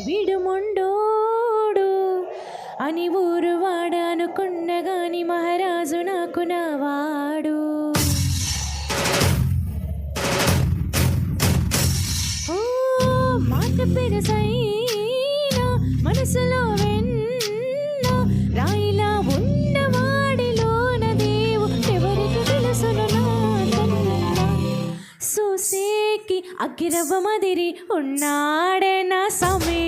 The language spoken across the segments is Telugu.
వీడు మొండోడు అని ఊరు వాడు అనుకున్న గాని మహారాజు నాకు నావాడు. ఓ మాట పెరసైనా మనసులో వెన్న రాయిలా ఉన్నవాడిలోన దేవు ఎవరికి తెలుసును నాకన్నా. సూసేకి అగ్గిరవ్వ మదిరి ఉన్నాడే నా సమే.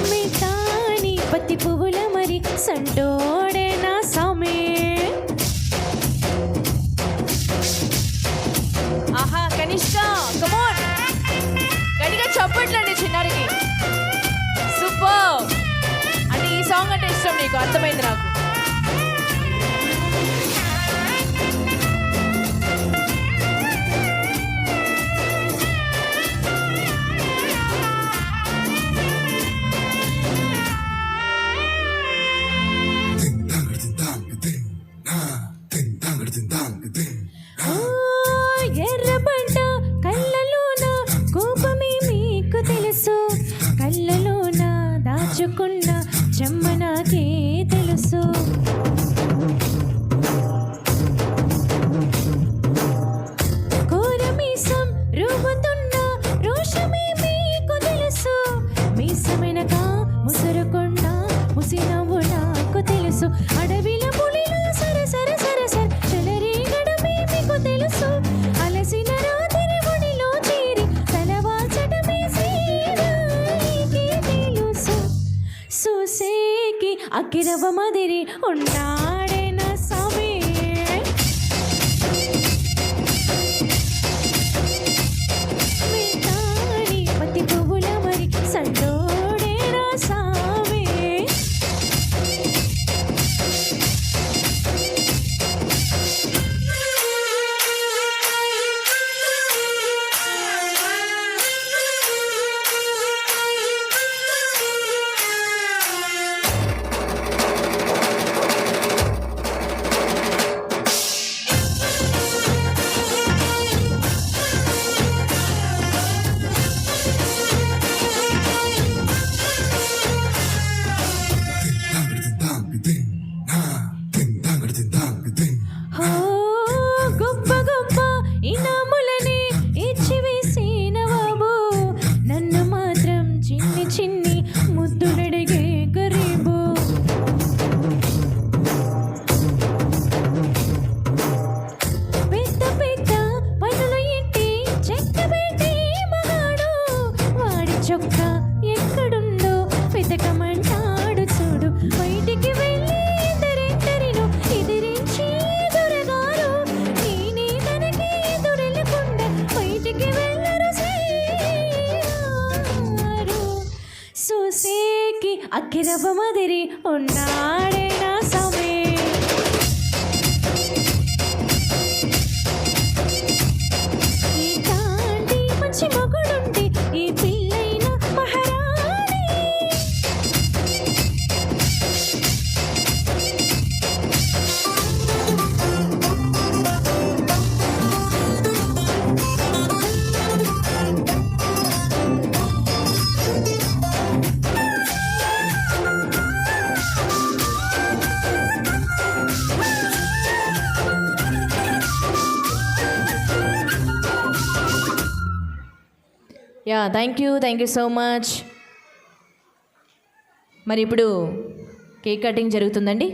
మితాని పత్తి పువ్వుల మరి సంటోడే నా సమే. ఆహా కనిష్క కమోన్ గట్టిగా చప్పట్లండి చిన్నారికి. సూపర్. అంటే ఈ సాంగ్ అంటే ఇష్టం నీకు, అర్థమైంది నాకు. ఎర్రబండ కళ్ళలోన కోపమే మీకు తెలుసు, కళ్ళలోన దాచుకున్న చెమ్మ నాకే తెలుసు. కోర మీసం రూపుతున్న రోషమే మీకు తెలుసు, మీసమెనక ముసురుకొండ ముసినవ్వు నాకు తెలుసు. అడవిల పులిలో సరసర సరసర చెలరేగడమే మీకు తెలుసు, అలసిన రాత్రి ఒడిలో చేరి తలవాచటమే శ్రీరాయికి తెలుసు. సూసేకి అగ్గిరవ్వ మదిరి ఉన్నాడే నా సమే. మితాని పత్తి పువ్వుల మరి సంటోడే నా సామే. గొప్ప గొప్ప ఇనాములని ఇచ్చివేసిన బాబు, నన్ను మాత్రం చిన్ని చిన్ని ముద్దులడిగే గరీబు. పెద్ద పెద్ద పనులు ఇంటి చెక్క పెట్టి మగాడు, వాడి చొక్క ఎక్కడుందో వెతకమంటాడు చూడు. బయటికి వెళ్ళి ఇద్దరెందరినో ఎదిరించి దొరగారు, నేనే తనకి ఎదురెళ్ళకుండా బయటికి వెళ్ళరు శ్రీరారు. సూసేకి అగ్గిరవ్వ మదిరి ఉన్నాడే నా సమే. ఈ తాండి మంచి మగుడుండి ఈ పిల్లైన మహారాణి. Yeah thank you so much. మరి ఇప్పుడు కేక్ కటింగ్ జరుగుతుందండి.